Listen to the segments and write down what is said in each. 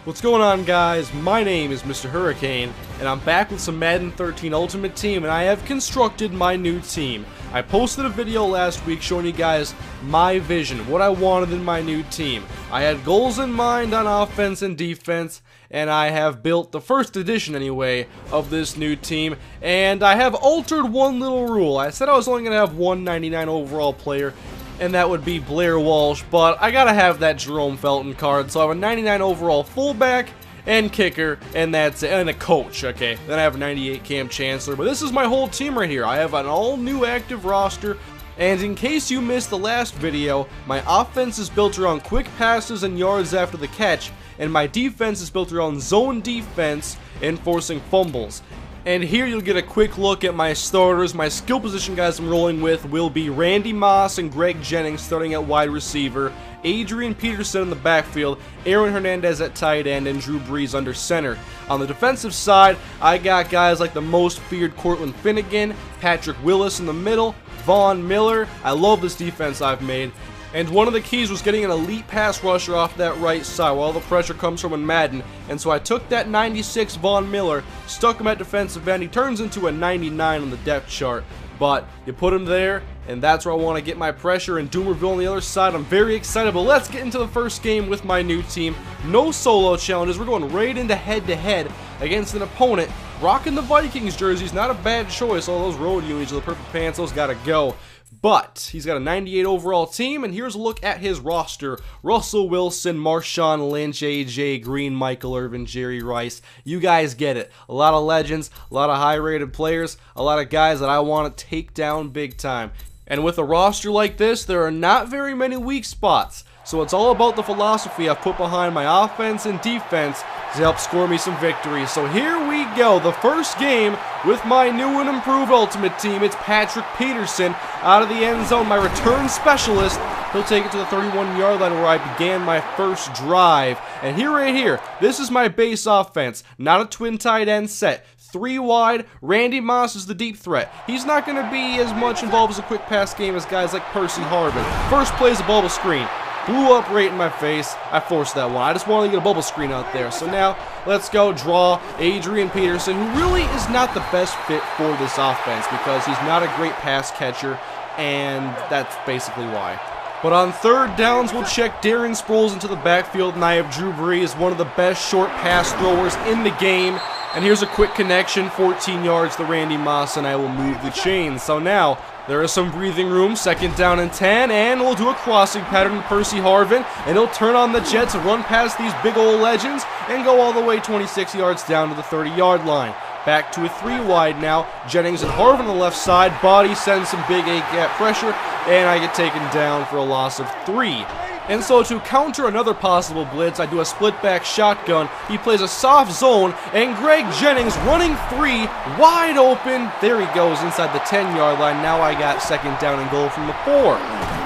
What's going on, guys? My name is Mr. Hurricane, and I'm back with some Madden 13 Ultimate Team, and I have constructed my new team. I posted a video last week showing you guys my vision, what I wanted in my new team. I had goals in mind on offense and defense, and I have built the first edition, anyway, of this new team, and I have altered one little rule. I said I was only going to have one 99 overall player, and that would be Blair Walsh, but I gotta have that Jerome Felton card, so I have a 99 overall fullback and kicker, and that's it, and a coach, okay. Then I have a 98 Cam Chancellor, but this is my whole team right here. I have an all-new active roster, and in case you missed the last video, my offense is built around quick passes and yards after the catch, and my defense is built around zone defense and forcing fumbles. And here you'll get a quick look at my starters. My skill position guys I'm rolling with will be Randy Moss and Greg Jennings starting at wide receiver, Adrian Peterson in the backfield, Aaron Hernandez at tight end, and Drew Brees under center. On the defensive side, I got guys like the most feared Cortland Finnegan, Patrick Willis in the middle, Von Miller. I love this defense I've made. And one of the keys was getting an elite pass rusher off that right side where all the pressure comes from in Madden. And so I took that 96 Von Miller, stuck him at defensive end. He turns into a 99 on the depth chart. But you put him there, and that's where I want to get my pressure. And Doomerville on the other side, I'm very excited. But let's get into the first game with my new team. No solo challenges. We're going right into head-to-head against an opponent rocking the Vikings jerseys. Not a bad choice. All those road unis, the purple pants, those got to go. But he's got a 98 overall team, and here's a look at his roster. Russell Wilson, Marshawn Lynch, AJ Green, Michael Irvin, Jerry Rice. You guys get it. A lot of legends, a lot of high-rated players, a lot of guys that I want to take down big time. And with a roster like this, there are not very many weak spots. So it's all about the philosophy I've put behind my offense and defense to help score me some victories. So here we go, the first game with my new and improved Ultimate Team. It's Patrick Peterson out of the end zone, my return specialist. He'll take it to the 31-yard line where I began my first drive. And here, right here, this is my base offense, not a twin tight end set. 3 wide, Randy Moss is the deep threat. He's not going to be as much involved as a quick pass game as guys like Percy Harvin. First play is a bubble screen. Blew up right in my face. I forced that one. I just wanted to get a bubble screen out there. So now, let's go draw Adrian Peterson, who really is not the best fit for this offense because he's not a great pass catcher, and that's basically why. But on third downs, we'll check Darren Sproles into the backfield, and I have Drew Brees, one of the best short pass throwers in the game. And here's a quick connection, 14 yards to Randy Moss, and I will move the chains. So now, there is some breathing room, second down and 10, and we'll do a crossing pattern to Percy Harvin, and he'll turn on the jet to run past these big old legends and go all the way 26 yards down to the 30-yard line. Back to a 3 wide now, Jennings and Harvin on the left side, body sends some big A-gap pressure, and I get taken down for a loss of 3. And so to counter another possible blitz, I do a split back shotgun. He plays a soft zone, and Greg Jennings running 3, wide open. There he goes inside the 10-yard line. Now I got second down and goal from the 4.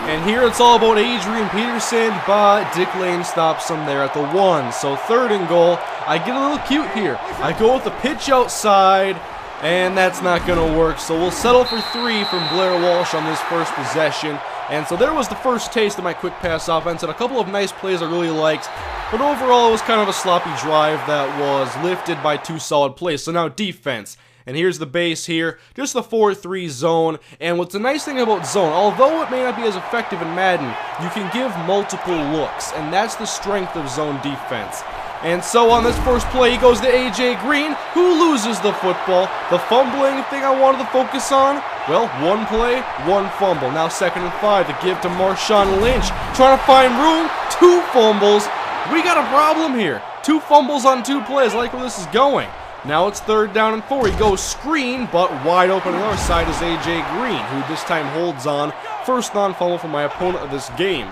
And here it's all about Adrian Peterson, but Dick Lane stops him there at the 1. So third and goal. I get a little cute here. I go with the pitch outside, and that's not going to work. So we'll settle for 3 from Blair Walsh on this first possession. And so there was the first taste of my quick pass offense, and a couple of nice plays I really liked. But overall, it was kind of a sloppy drive that was lifted by 2 solid plays. So now defense. And here's the base here, just the 4-3 zone. And what's the nice thing about zone, although it may not be as effective in Madden, you can give multiple looks, and that's the strength of zone defense. And so on this first play, he goes to AJ Green, who loses the football. The fumbling thing I wanted to focus on, well, 1 play, 1 fumble. Now second and 5 to give to Marshawn Lynch. Trying to find room, 2 fumbles. We got a problem here. 2 fumbles on 2 plays. I like where this is going. Now it's third down and 4. He goes screen, but wide open on the other side is AJ Green, who this time holds on. First non-fumble for my opponent of this game.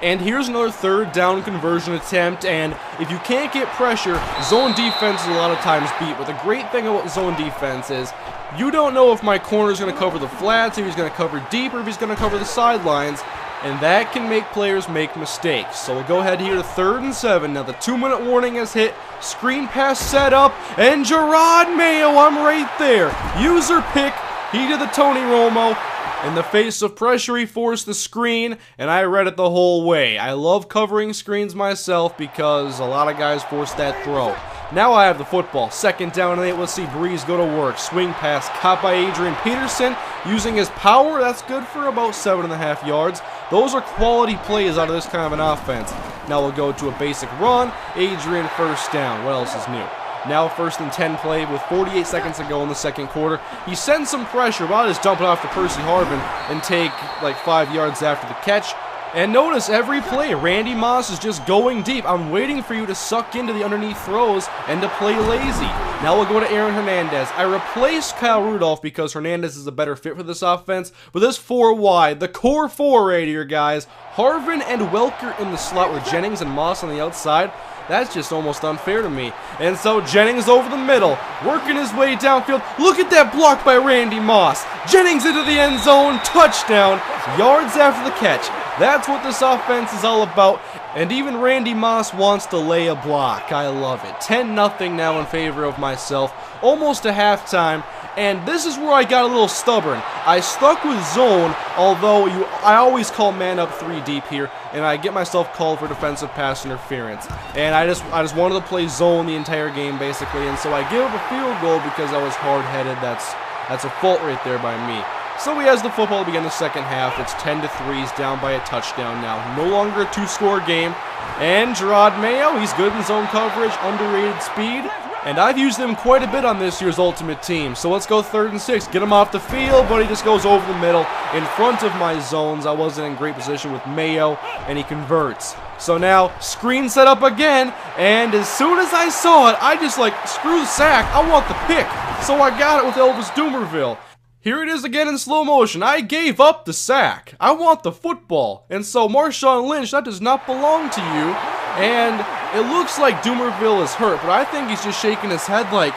And here's another third down conversion attempt, and if you can't get pressure, zone defense is a lot of times beat. But the great thing about zone defense is you don't know if my corner is going to cover the flats, if he's going to cover deep, or if he's going to cover the sidelines, and that can make players make mistakes. So we'll go ahead here to third and 7. Now the 2-minute warning has hit, screen pass set up, and Gerard Mayo, I'm right there. User pick, he did the Tony Romo. In the face of pressure, he forced the screen, and I read it the whole way. I love covering screens myself because a lot of guys force that throw. Now I have the football. 2nd down and 8. Let's see Breeze go to work. Swing pass caught by Adrian Peterson. Using his power, that's good for about 7.5 yards. Those are quality plays out of this kind of an offense. Now we'll go to a basic run. Adrian 1st down. What else is new? Now 1st and 10 play with 48 seconds to go in the 2nd quarter. He sends some pressure, but I'll just dump it off to Percy Harvin and take like 5 yards after the catch. And notice every play, Randy Moss is just going deep. I'm waiting for you to suck into the underneath throws and to play lazy. Now we'll go to Aaron Hernandez. I replaced Kyle Rudolph because Hernandez is a better fit for this offense. But this 4 wide, the core 4 right here, guys. Harvin and Welker in the slot with Jennings and Moss on the outside. That's just almost unfair to me. And so Jennings over the middle, working his way downfield. Look at that block by Randy Moss. Jennings into the end zone, touchdown, yards after the catch. That's what this offense is all about. And even Randy Moss wants to lay a block. I love it. 10-0 now in favor of myself. Almost to halftime. And this is where I got a little stubborn. I stuck with zone, although I always call man up 3 deep here, and I get myself called for defensive pass interference. And I just wanted to play zone the entire game basically, and so I give up a field goal because I was hard-headed. That's a fault right there by me. So he has the football to begin the 2nd half. It's 10-3. He's down by a touchdown now. No longer a 2-score game. And Gerard Mayo, he's good in zone coverage, underrated speed. And I've used him quite a bit on this year's Ultimate Team. So let's go 3rd and 6. Get him off the field, but he just goes over the middle in front of my zones. I wasn't in great position with Mayo, and he converts. So now, screen set up again, and as soon as I saw it, I just like, screw the sack, I want the pick. So I got it with Elvis Doomerville. Here it is again in slow motion. I gave up the sack. I want the football. And so Marshawn Lynch, that does not belong to you. And it looks like Doomerville is hurt, but I think he's just shaking his head like,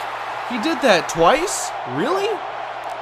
he did that twice? Really?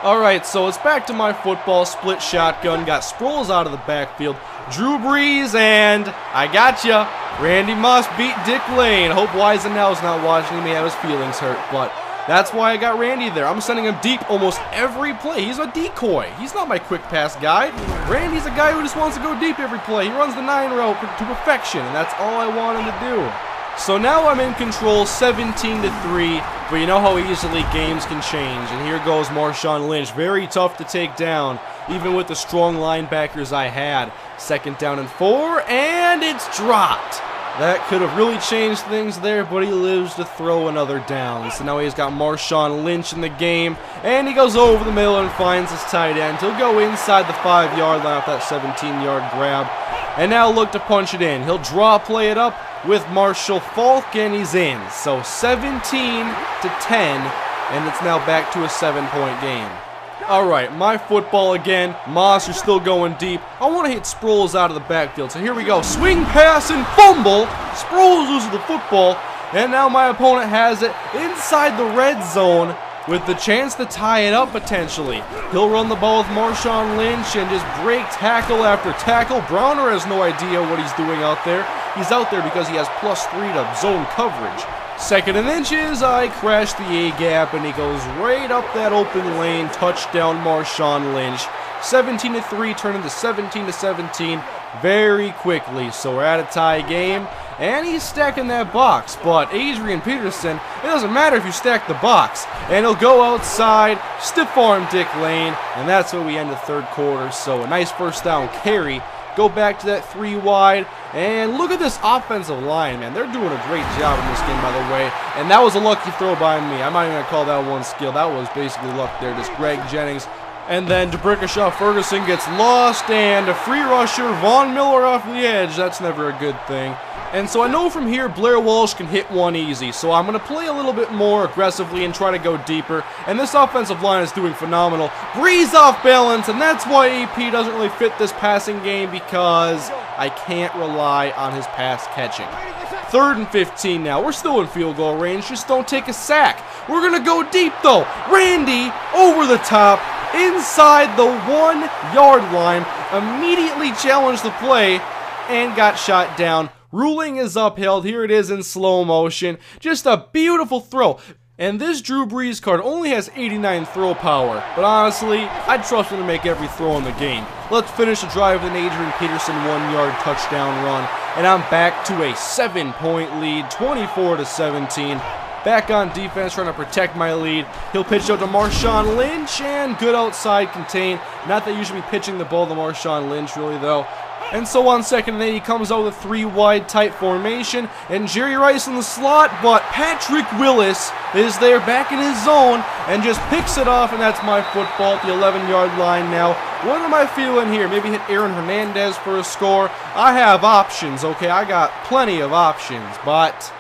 Alright, so it's back to my football, split shotgun, got Sproles out of the backfield, Drew Brees, and I gotcha. Randy Moss beat Dick Lane. Hope Wisenow's not watching, he may have his feelings hurt, but that's why I got Randy there. I'm sending him deep almost every play. He's a decoy. He's not my quick pass guy. Randy's a guy who just wants to go deep every play. He runs the 9 route to perfection, and that's all I want him to do. So now I'm in control, 17-3, but you know how easily games can change. And here goes Marshawn Lynch. Very tough to take down, even with the strong linebackers I had. 2nd down and 4, and it's dropped. That could have really changed things there, but he lives to throw another down. So now he's got Marshawn Lynch in the game, and he goes over the middle and finds his tight end. He'll go inside the 5-yard line off that 17-yard grab, and now look to punch it in. He'll draw play it up with Marshall Falk, and he's in. So 17-10, and it's now back to a 7-point game. Alright, my football again. Moss are still going deep. I want to hit Sproles out of the backfield. So here we go. Swing, pass, and fumble. Sproles loses the football. And now my opponent has it inside the red zone with the chance to tie it up potentially. He'll run the ball with Marshawn Lynch and just break tackle after tackle. Browner has no idea what he's doing out there. He's out there because he has +3 to zone coverage. 2nd and inches, I crash the A-gap, and he goes right up that open lane. Touchdown, Marshawn Lynch. 17-3, turn into 17-17 very quickly. So we're at a tie game, and he's stacking that box. But Adrian Peterson, it doesn't matter if you stack the box. And he'll go outside, stiff arm Dick Lane, and that's where we end the 3rd quarter. So a nice 1st down carry. Go back to that 3 wide, and look at this offensive line, man. They're doing a great job in this game, by the way. And that was a lucky throw by me. I'm not even going to call that one skill. That was basically luck there. Just Greg Jennings. And then DeBrickashaw Ferguson gets lost, and a free rusher, Von Miller off the edge. That's never a good thing. And so I know from here Blair Walsh can hit one easy, so I'm going to play a little bit more aggressively and try to go deeper. And this offensive line is doing phenomenal. Breeze off balance, and that's why AP doesn't really fit this passing game, because I can't rely on his pass catching. 3rd and 15 now. We're still in field goal range, just don't take a sack. We're going to go deep though. Randy over the top, inside the 1-yard line, immediately challenged the play and got shot down. Ruling is upheld. Here it is in slow motion. Just a beautiful throw. And this Drew Brees card only has 89 throw power, but honestly, I'd trust him to make every throw in the game. Let's finish the drive with an Adrian Peterson 1-yard touchdown run, and I'm back to a 7-point lead, 24-17. Back on defense, trying to protect my lead. He'll pitch out to Marshawn Lynch, and good outside contain. Not that you should be pitching the ball to Marshawn Lynch, really, though. And so on 2nd and 8, he comes out with a 3-wide tight formation, and Jerry Rice in the slot, but Patrick Willis is there back in his zone, and just picks it off, and that's my football at the 11-yard line now. What am I feeling here? Maybe hit Aaron Hernandez for a score. I have options, okay? I got plenty of options, but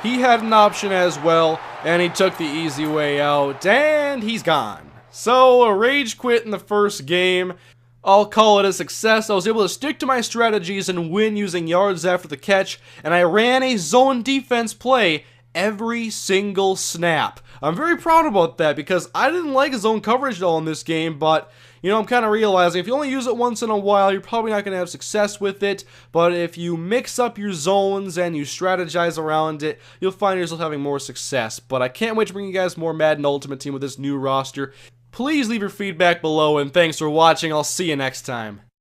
he had an option as well, and he took the easy way out, and he's gone. So, a rage quit in the first game. I'll call it a success. I was able to stick to my strategies and win using yards after the catch, and I ran a zone defense play every single snap. I'm very proud about that because I didn't like zone coverage at all in this game, but you know, I'm kind of realizing if you only use it once in a while, you're probably not going to have success with it, but if you mix up your zones and you strategize around it, you'll find yourself having more success. But I can't wait to bring you guys more Madden Ultimate Team with this new roster. Please leave your feedback below, and thanks for watching. I'll see you next time.